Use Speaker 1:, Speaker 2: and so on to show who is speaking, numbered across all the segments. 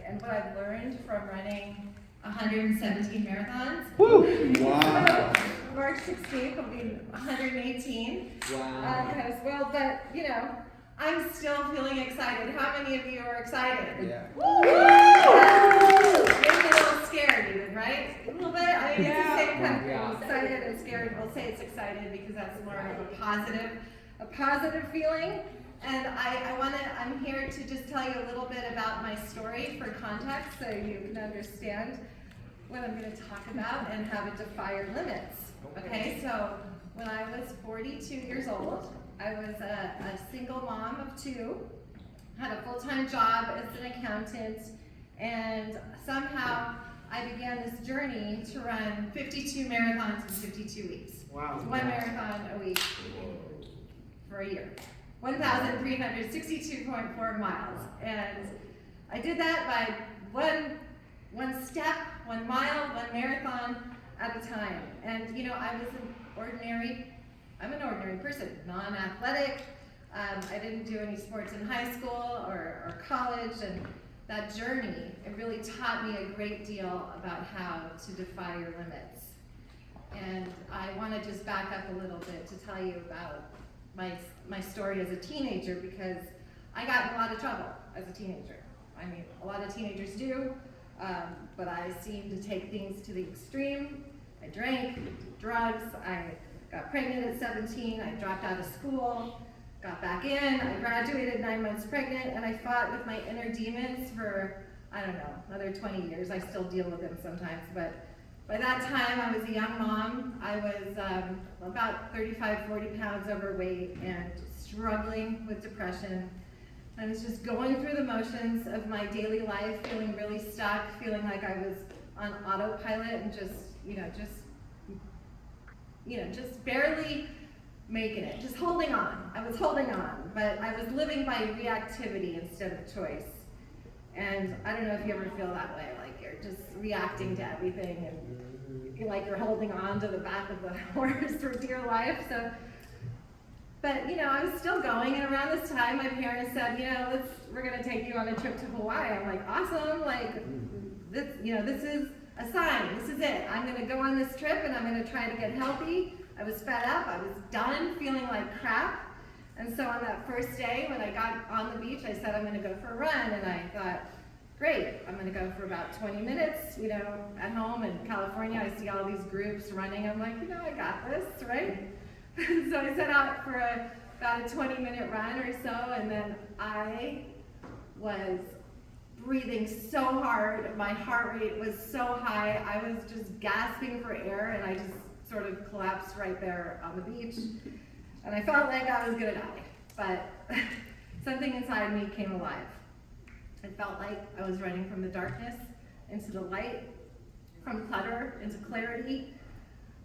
Speaker 1: and what I've learned from running 117 marathons.
Speaker 2: Woo! Wow.
Speaker 1: So March 16th will be 118.
Speaker 2: Wow.
Speaker 1: As well, but you know, I'm still feeling excited. How many of you are excited?
Speaker 2: Yeah.
Speaker 1: Woo! Maybe a little scared even, right? A little bit. I mean, it's the same kind of thing.
Speaker 2: Yeah.
Speaker 1: Excited and scared. We'll say it's excited because that's more of a positive feeling. And I'm here to just tell you a little bit about my story for context so you can understand what I'm going to talk about and how to defy your limits. Okay, so when I was 42 years old, I was a single mom of two, had a full-time job as an accountant, and somehow I began this journey to run 52 marathons in 52 weeks.
Speaker 2: Wow.
Speaker 1: One marathon a week for a year. 1,362.4 miles. And I did that by one step, 1 mile, one marathon at a time. And you know, I'm an ordinary person, non-athletic. I didn't do any sports in high school or college, and that journey, it really taught me a great deal about how to defy your limits. And I want to just back up a little bit to tell you about my story as a teenager, because I got in a lot of trouble as a teenager. I mean, a lot of teenagers do, but I seemed to take things to the extreme. I drank, did drugs, I got pregnant at 17, I dropped out of school, got back in, I graduated 9 months pregnant, and I fought with my inner demons for, I don't know, another 20 years. I still deal with them sometimes, but by that time I was a young mom. I was about 35, 40 pounds overweight and struggling with depression. I was just going through the motions of my daily life, feeling really stuck, feeling like I was on autopilot and just barely making it, just holding on. I was holding on, but I was living by reactivity instead of choice. And I don't know if you ever feel that way, like you're just reacting to everything and you feel like you're holding on to the back of the horse for dear life. So, but you know, I was still going, and around this time my parents said, you know, we're gonna take you on a trip to Hawaii. I'm like, awesome, like this is a sign, this is it. I'm gonna go on this trip and I'm gonna try to get healthy. I was fed up, I was done feeling like crap. And so on that first day when I got on the beach, I said I'm gonna go for a run, and I thought, great, I'm gonna go for about 20 minutes, you know, at home in California, I see all these groups running. I'm like, you know, I got this, right? So I set out for about a 20-minute run or so, and then I was breathing so hard, my heart rate was so high, I was just gasping for air, and I just sort of collapsed right there on the beach. And I felt like I was gonna die, but something inside me came alive. It felt like I was running from the darkness into the light, from clutter into clarity,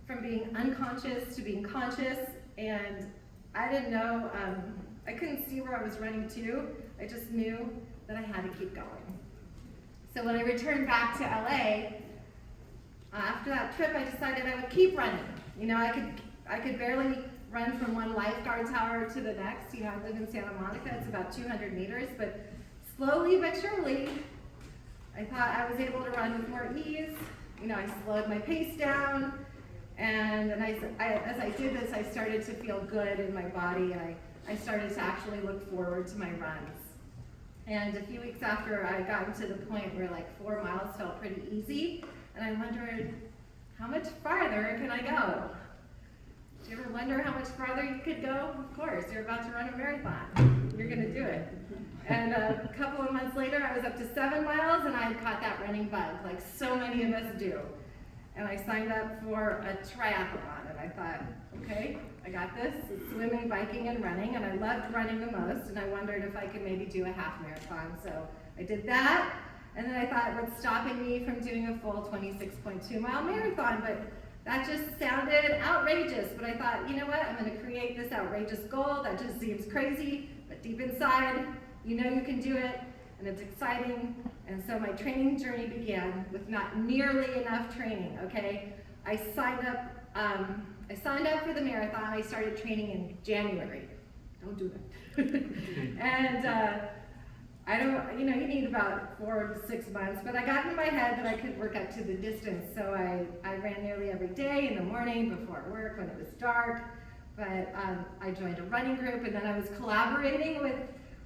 Speaker 1: from being unconscious to being conscious, and I didn't know, I couldn't see where I was running to. I just knew that I had to keep going. So when I returned back to LA, after that trip, I decided I would keep running. You know, I could barely run from one lifeguard tower to the next. You know, I live in Santa Monica, it's about 200 meters, but slowly but surely, I thought I was able to run with more ease. You know, I slowed my pace down, and as I did this, I started to feel good in my body, and I started to actually look forward to my runs. And a few weeks after, I got to the point where like 4 miles felt pretty easy, and I wondered, how much farther can I go? Do you ever wonder how much farther you could go? Of course, you're about to run a marathon. You're gonna do it. And a couple of months later, I was up to 7 miles, and I had caught that running bug, like so many of us do. And I signed up for a triathlon, and I thought, okay, I got this. It's swimming, biking, and running, and I loved running the most, and I wondered if I could maybe do a half marathon. So I did that, and then I thought, what's stopping me from doing a full 26.2 mile marathon? But that just sounded outrageous, but I thought, you know what, I'm gonna create this outrageous goal that just seems crazy, but deep inside, you know you can do it, and it's exciting. And so my training journey began with not nearly enough training, okay? I signed up for the marathon. I started training in January. Don't do that. And I don't, you need about 4 to 6 months, but I got in my head that I could work up to the distance, so I ran nearly every day in the morning before work when it was dark, but I joined a running group, and then I was collaborating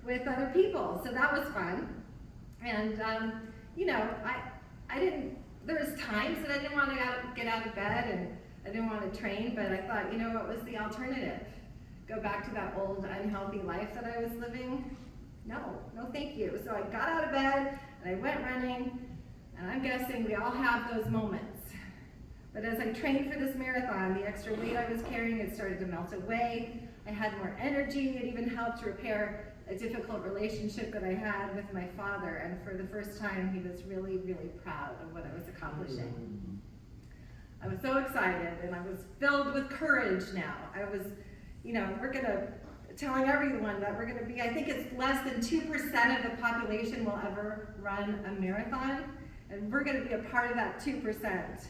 Speaker 1: with other people, so that was fun. And, I didn't, there was times that I didn't want to get out of bed, and I didn't want to train, but I thought, what was the alternative? Go back to that old unhealthy life that I was living? No thank you. So I got out of bed and I went running, and I'm guessing we all have those moments. But as I trained for this marathon, the extra weight I was carrying had started to melt away. I had more energy. It even helped to repair a difficult relationship that I had with my father, and for the first time he was really, really proud of what I was accomplishing. I was so excited, and I was filled with courage now. I was, telling everyone that we're going to be, I think it's less than 2% of the population will ever run a marathon, and we're going to be a part of that 2%.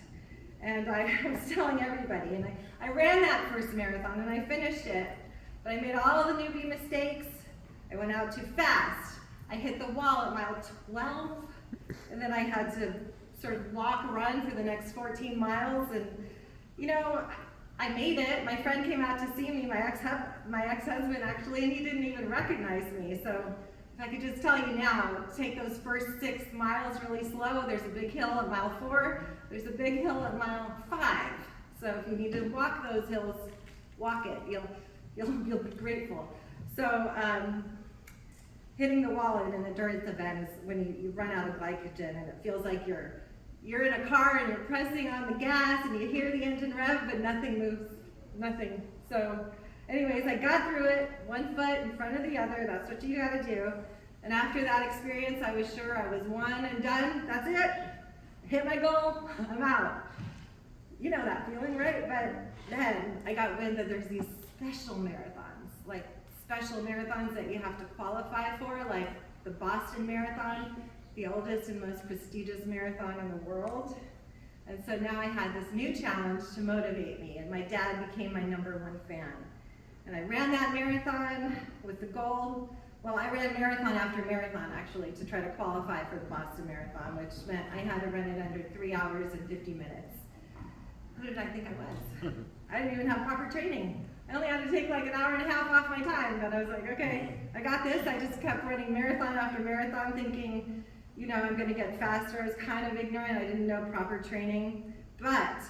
Speaker 1: And I was telling everybody, and I ran that first marathon, and I finished it, but I made all the newbie mistakes. I went out too fast. I hit the wall at mile 12, and then I had to sort of run for the next 14 miles, and I made it. My friend came out to see me, my ex-husband actually, and he didn't even recognize me. So if I could just tell you now, take those first 6 miles really slow. There's a big hill at mile 4. There's a big hill at mile 5. So if you need to walk those hills, walk it. You'll be grateful. So hitting the wall in an endurance event is when you run out of glycogen, and it feels like you're in a car and you're pressing on the gas and you hear the engine rev, but nothing moves, nothing. So anyways, I got through it, one foot in front of the other. That's what you gotta do. And after that experience, I was sure I was one and done. That's it. Hit my goal, I'm out. You know that feeling, right? But then I got wind that there's these special marathons, like special marathons that you have to qualify for, like the Boston Marathon, the oldest and most prestigious marathon in the world. And so now I had this new challenge to motivate me, and my dad became my #1 fan. And I ran that marathon with the goal, I ran marathon after marathon actually to try to qualify for the Boston Marathon, which meant I had to run it under 3 hours and 50 minutes. Who did I think I was? I didn't even have proper training. I only had to take like an hour and a half off my time, but I was like, okay, I got this. I just kept running marathon after marathon thinking, I'm gonna get faster. I was kind of ignorant, I didn't know proper training, but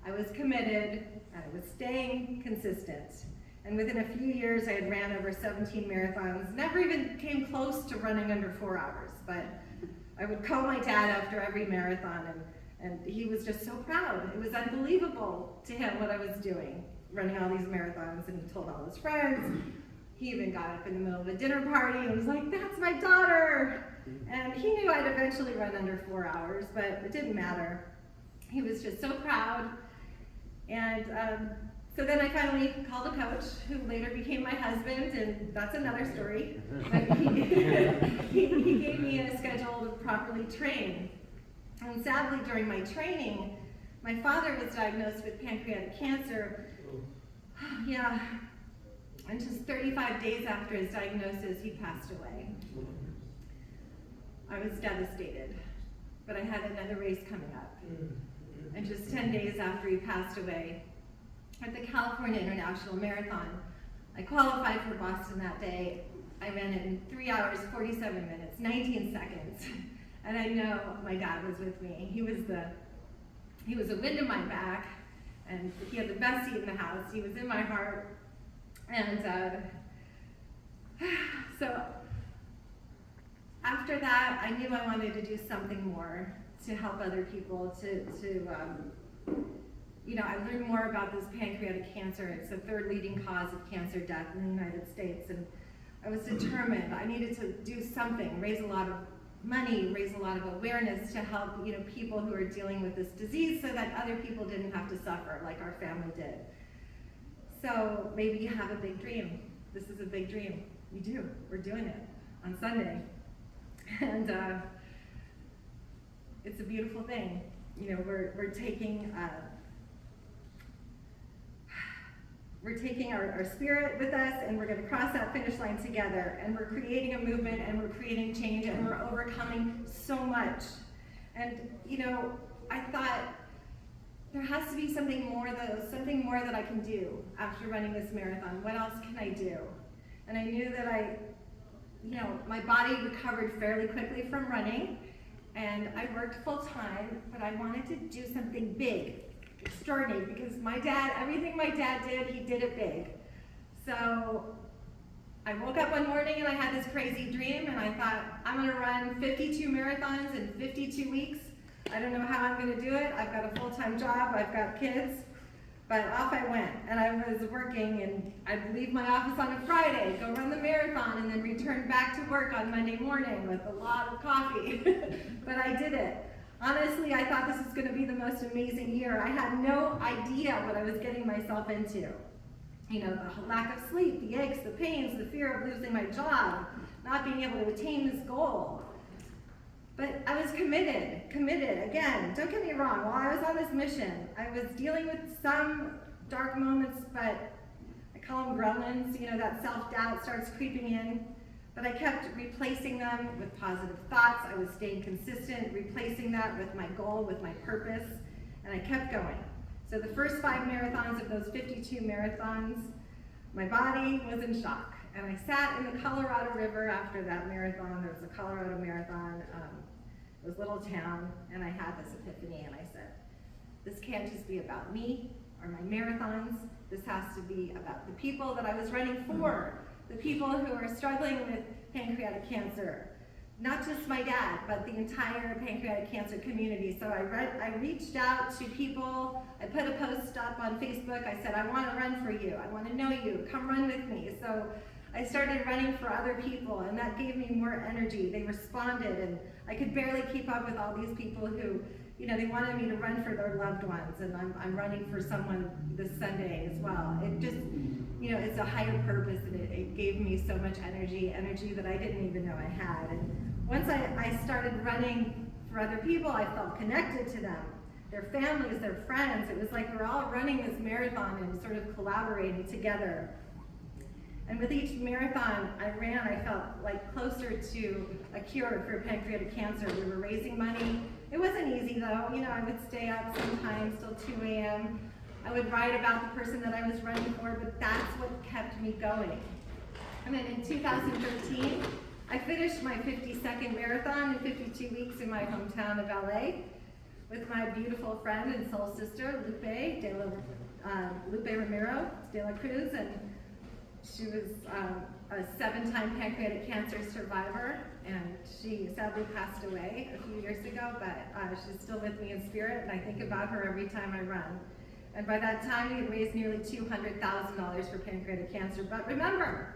Speaker 1: I was committed and I was staying consistent. And within a few years, I had ran over 17 marathons, never even came close to running under 4 hours, but I would call my dad after every marathon, and he was just so proud. It was unbelievable to him what I was doing, running all these marathons, and he told all his friends. He even got up in the middle of a dinner party and was like, "That's my daughter!" And he knew I'd eventually run under 4 hours, but it didn't matter. He was just so proud. And so then I finally called a coach who later became my husband, and that's another story. But he gave me a schedule to properly train. And sadly, during my training, my father was diagnosed with pancreatic cancer. Yeah, and just 35 days after his diagnosis, he passed away. I was devastated, but I had another race coming up. And just 10 days after he passed away, at the California International Marathon, I qualified for Boston that day. I ran it in 3 hours, 47 minutes, 19 seconds. And I know my dad was with me. He was a wind in my back, and he had the best seat in the house. He was in my heart. And so after that, I knew I wanted to do something more to help other people, I learned more about this pancreatic cancer. It's the 3rd leading cause of cancer death in the United States, and I was determined. I needed to do something, raise a lot of money, raise a lot of awareness to help people who are dealing with this disease, so that other people didn't have to suffer like our family did. So maybe you have a big dream. This is a big dream. We do. We're doing it on Sunday. And it's a beautiful thing. We're taking we're taking our spirit with us, and we're going to cross that finish line together, and we're creating a movement, and we're creating change, and we're overcoming so much. And you know, I thought there has to be something more that I can do after running this marathon. What else can I do? And I knew that my body recovered fairly quickly from running, and I worked full time, but I wanted to do something big, extraordinary, because everything my dad did, he did it big. So I woke up one morning and I had this crazy dream, and I thought, I'm gonna run 52 marathons in 52 weeks. I don't know how I'm gonna do it. I've got a full-time job, I've got kids, but off I went. And I was working, and I'd leave my office on a Friday, go run the marathon, and then return back to work on Monday morning with a lot of coffee. But I did it. Honestly, I thought this was gonna be the most amazing year. I had no idea what I was getting myself into. You know, the lack of sleep, the aches, the pains, the fear of losing my job, not being able to attain this goal. But I was committed. Again, don't get me wrong, while I was on this mission, I was dealing with some dark moments, but I call them gremlins, you know, that self-doubt starts creeping in. But I kept replacing them with positive thoughts. I was staying consistent, replacing that with my goal, with my purpose, and I kept going. So the first 5 marathons of those 52 marathons, my body was in shock. And I sat in the Colorado River after that marathon. There was a Colorado marathon. It was a little town, and I had this epiphany, and I said, this can't just be about me or my marathons. This has to be about the people that I was running for, the people who are struggling with pancreatic cancer. Not just my dad, but the entire pancreatic cancer community. So I reached out to people. I put a post up on Facebook. I said, I want to run for you. I want to know you. Come run with me. So I started running for other people, and that gave me more energy. They responded, and I could barely keep up with all these people who, you know, they wanted me to run for their loved ones, and I'm running for someone this Sunday as well. It just, you know, it's a higher purpose, and it gave me so much energy that I didn't even know I had. And once I started running for other people, I felt connected to them, their families, their friends. It was like we're all running this marathon and sort of collaborating together. And with each marathon I ran, I felt like closer to a cure for pancreatic cancer. We were raising money. It wasn't easy though. You know, I would stay up sometimes till 2 a.m. I would write about the person that I was running for, but that's what kept me going. And then in 2013, I finished my 52nd marathon in 52 weeks in my hometown of LA with my beautiful friend and soul sister, Lupe Ramiro de la Cruz, and she was a 7-time pancreatic cancer survivor, and she sadly passed away a few years ago, but she's still with me in spirit, and I think about her every time I run. And by that time, we had raised nearly $200,000 for pancreatic cancer. But remember,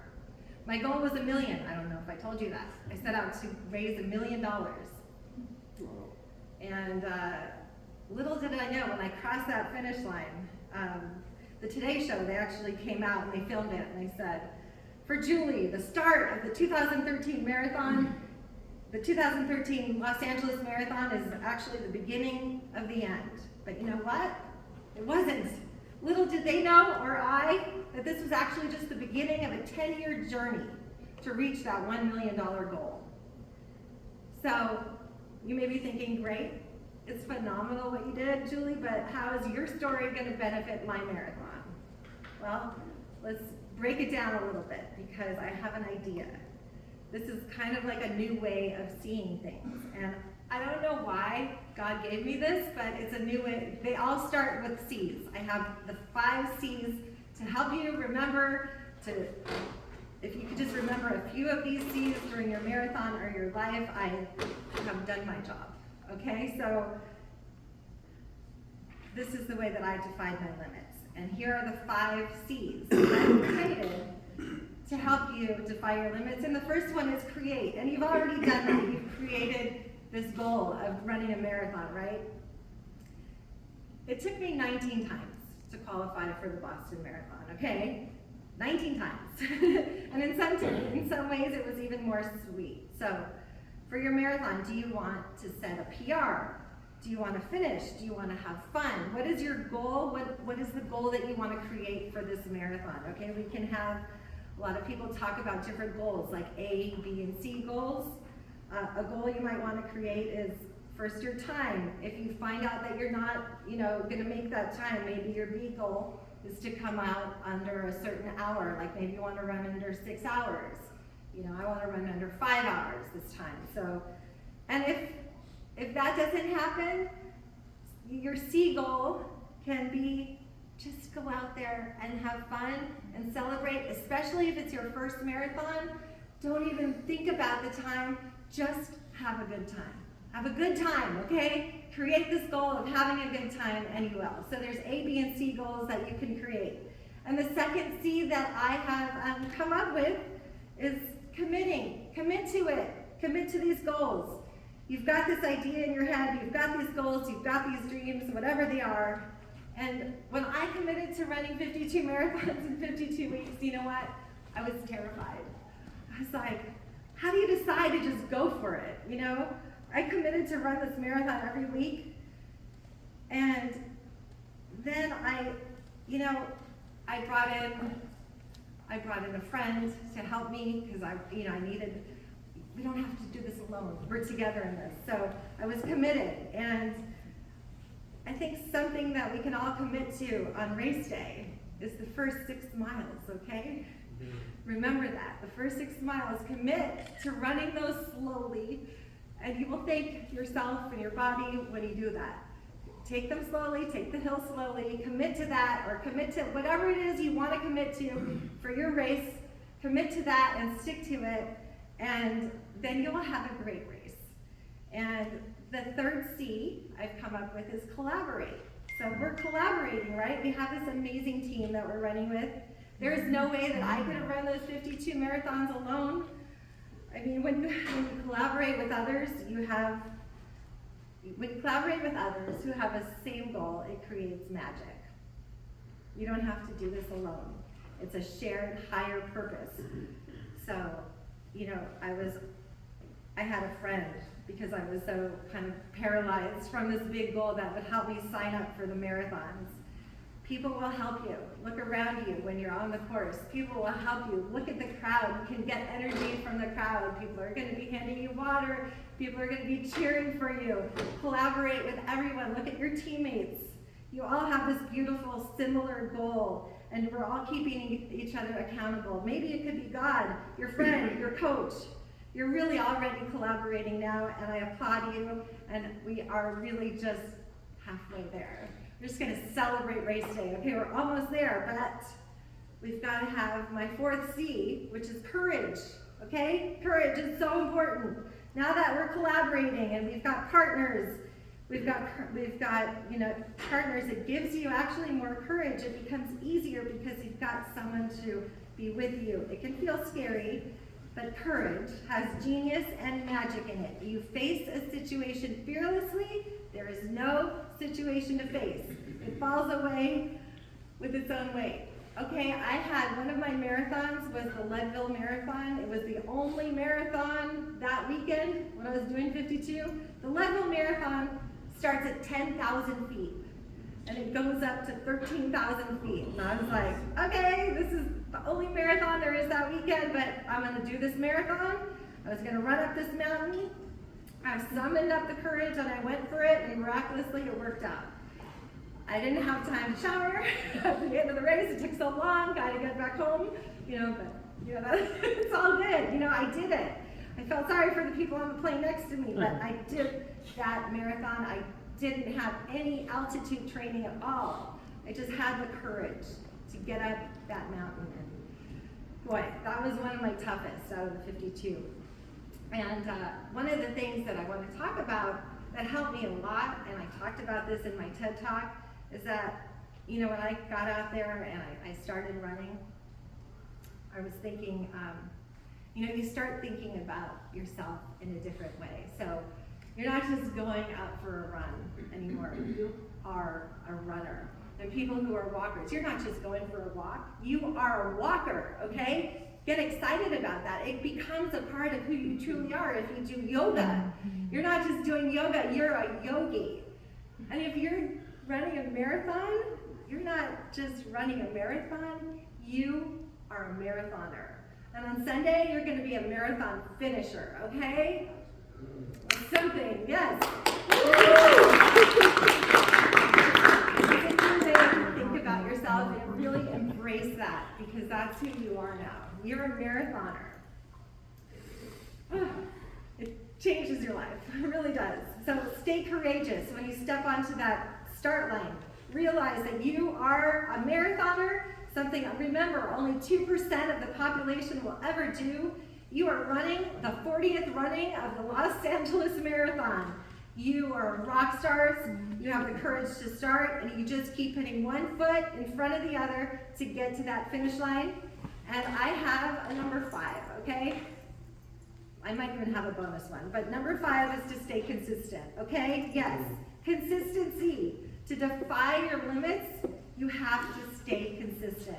Speaker 1: my goal was $1 million. I don't know if I told you that. I set out to raise $1 million. And little did I know, when I crossed that finish line, the Today Show, they actually came out and they filmed it, and they said, for Julie, the start of the 2013 marathon, the 2013 Los Angeles Marathon is actually the beginning of the end. But you know what? It wasn't. Little did they know, or I, that this was actually just the beginning of a 10-year journey to reach that $1 million goal. So you may be thinking, great, it's phenomenal what you did, Julie, but how is your story going to benefit my marathon? Well, let's break it down a little bit, because I have an idea. This is kind of like a new way of seeing things, and I don't know why God gave me this, but it's a new way. They all start with C's. I have the 5 C's to help you remember if you could just remember a few of these C's during your marathon or your life, I have done my job, okay? So this is the way that I defied my limits. And here are the 5 C's that I've created to help you defy your limits. And the first one is create. And you've already done that. You've created this goal of running a marathon, right? It took me 19 times to qualify for the Boston Marathon, okay? 19 times. And in some ways it was even more sweet. So for your marathon, do you want to set a PR? Do you want to finish? Do you want to have fun? What is your goal? What is the goal that you want to create for this marathon? Okay, we can have, a lot of people talk about different goals, like A, B, and C goals. A goal you might want to create is first your time. If you find out that you're not, going to make that time, maybe your B goal is to come out under a certain hour. Like maybe you want to run under 6 hours. I want to run under 5 hours this time. So, and if that doesn't happen, your C goal can be just go out there and have fun and celebrate, especially if it's your first marathon. Don't even think about the time, just have a good time. Have a good time, okay? Create this goal of having a good time and you will. So there's A, B, and C goals that you can create. And the second C that I have come up with is committing. Commit to it. Commit to these goals. You've got this idea in your head, you've got these goals, you've got these dreams, whatever they are. And when I committed to running 52 marathons in 52 weeks, you know what? I was terrified. I was like, how do you decide to just go for it? I committed to run this marathon every week. And then I brought in a friend to help me because we don't have to do this alone. We're together in this. So I was committed. And I think something that we can all commit to on race day is the first 6 miles, okay? Remember that. The first 6 miles, commit to running those slowly, and you will thank yourself and your body when you do that. Take them slowly, take the hill slowly, commit to that, or commit to whatever it is you want to commit to for your race. Commit to that and stick to it, and then you'll have a great race. And the third C I've come up with is collaborate. So we're collaborating, right? We have this amazing team that we're running with. There is no way that I could have run those 52 marathons alone. I mean, when you collaborate with others, when you collaborate with others who have a same goal, it creates magic. You don't have to do this alone. It's a shared higher purpose. So, I had a friend because I was so kind of paralyzed from this big goal that would help me sign up for the marathons. People will help you. Look around you when you're on the course. People will help you. Look at the crowd. You can get energy from the crowd. People are going to be handing you water. People are going to be cheering for you. Collaborate with everyone. Look at your teammates. You all have this beautiful, similar goal, and we're all keeping each other accountable. Maybe it could be God, your friend, your coach. You're really already collaborating now, and I applaud you, and we are really just halfway there. We're just going to celebrate race day. Okay, we're almost there, but we've got to have my fourth C, which is courage. Okay, courage is so important. Now that we're collaborating and we've got partners, we've got partners. It gives you actually more courage. It becomes easier because you've got someone to be with you. It can feel scary, but courage has genius and magic in it. You face a situation fearlessly. There is no situation to face. It falls away with its own weight. Okay, I had one of my marathons was the Leadville Marathon. It was the only marathon that weekend when I was doing 52. The Leadville Marathon starts at 10,000 feet and it goes up to 13,000 feet. And I was like, okay, this is the only marathon there is that weekend, but I'm gonna do this marathon. I was gonna run up this mountain. I summoned up the courage and I went for it, and miraculously it worked out. I didn't have time to shower at the end of the race. It took so long, got to get back home, it's all good. I did it. I felt sorry for the people on the plane next to me, but I did that marathon. I didn't have any altitude training at all. I just had the courage to get up that mountain. And boy, that was one of my toughest out of the 52. And one of the things that I want to talk about that helped me a lot, and I talked about this in my TED Talk, is that, when I got out there and I started running, I was thinking, you start thinking about yourself in a different way. So you're not just going out for a run anymore. You are a runner. And people who are walkers, you're not just going for a walk. You are a walker, okay? Get excited about that. It becomes a part of who you truly are. If you do yoga, you're not just doing yoga, you're a yogi. And if you're running a marathon, you're not just running a marathon, you are a marathoner. And on Sunday, you're going to be a marathon finisher, okay? Something, yes. Think about yourself and really embrace that, because that's who you are now. You're a marathoner. It changes your life, it really does. So stay courageous when you step onto that start line. Realize that you are a marathoner, something, remember, only 2% of the population will ever do. You are running the 40th running of the Los Angeles Marathon. You are rock stars, you have the courage to start, and you just keep putting one foot in front of the other to get to that finish line. And I have a number 5, okay? I might even have a bonus one, but number 5 is to stay consistent, okay? Yes, consistency. To defy your limits, you have to stay consistent,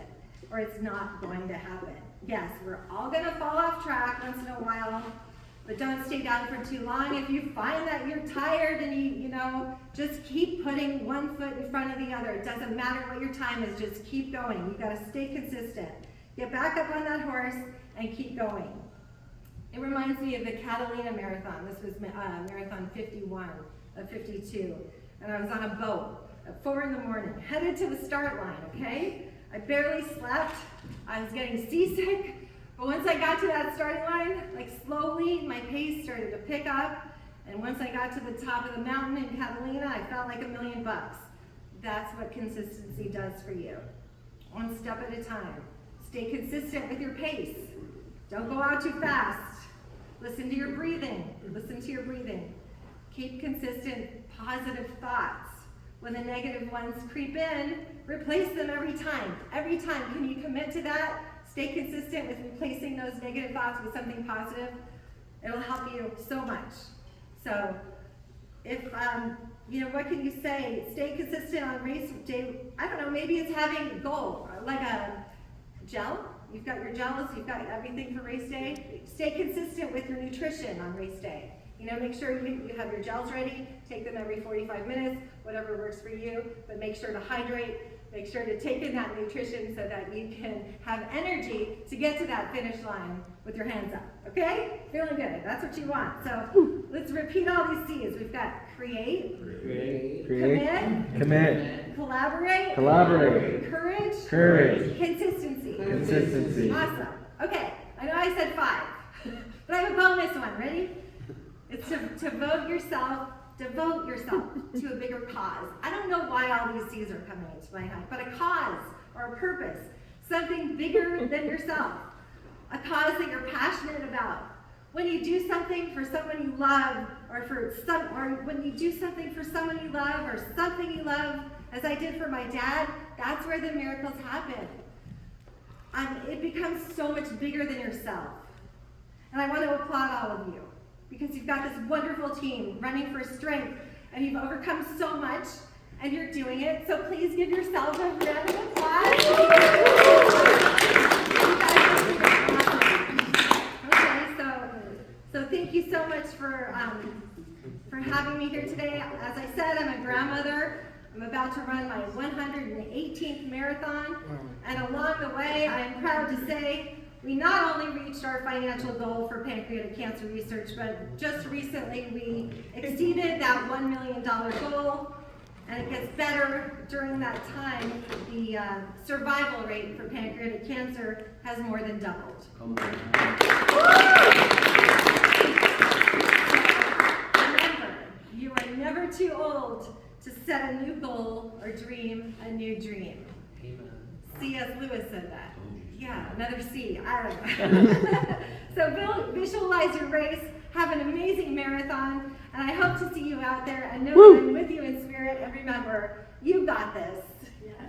Speaker 1: or it's not going to happen. Yes, we're all gonna fall off track once in a while, but don't stay down for too long. If you find that you're tired and you just keep putting one foot in front of the other. It doesn't matter what your time is, just keep going. You gotta stay consistent. Get back up on that horse and keep going. It reminds me of the Catalina Marathon. This was Marathon 51 of 52. And I was on a boat at 4 in the morning, headed to the start line, okay? I barely slept. I was getting seasick. But once I got to that starting line, like slowly, my pace started to pick up. And once I got to the top of the mountain in Catalina, I felt like $1 million. That's what consistency does for you. One step at a time. Stay consistent with your pace. Don't go out too fast. Listen to your breathing. Listen to your breathing. Keep consistent, positive thoughts. When the negative ones creep in, replace them every time. Every time. Can you commit to that? Stay consistent with replacing those negative thoughts with something positive. It'll help you so much. So, if, what can you say? Stay consistent on race day. I don't know, maybe it's having a goal, like a gel. You've got your gels, you've got everything for race day. Stay consistent with your nutrition on race day. Make sure you have your gels ready, take them every 45 minutes, whatever works for you, but make sure to hydrate, make sure to take in that nutrition so that you can have energy to get to that finish line with your hands up, okay? Feeling good, that's what you want. So let's repeat all these C's. We've got create, commit, collaborate, courage, consistency. Awesome. Okay, I know I said 5, but I have a bonus one. Ready? It's to devote yourself to a bigger cause. I don't know why all these C's are coming into my head, but a cause or a purpose, something bigger than yourself, a cause that you're passionate about. When you do something for someone you love, or when you do something for someone you love, or something you love, as I did for my dad, that's where the miracles happen. It becomes so much bigger than yourself. And I want to applaud all of you, because you've got this wonderful team running for strength, and you've overcome so much, and you're doing it. So please give yourselves a round of applause. Okay, so thank you so much for having me here today. As I said, I'm a grandmother. I'm about to run my 118th marathon, and along the way, I'm proud to say we not only reached our financial goal for pancreatic cancer research, but just recently we exceeded that $1 million goal, and it gets better during that time. The survival rate for pancreatic cancer has more than doubled. Remember, you are never too old to set a new goal or dream a new dream. Amen. C.S. Lewis said that. Yeah, another C, I don't know. So visualize your race, have an amazing marathon, and I hope to see you out there and know that I'm with you in spirit, and remember, you got this. Yeah.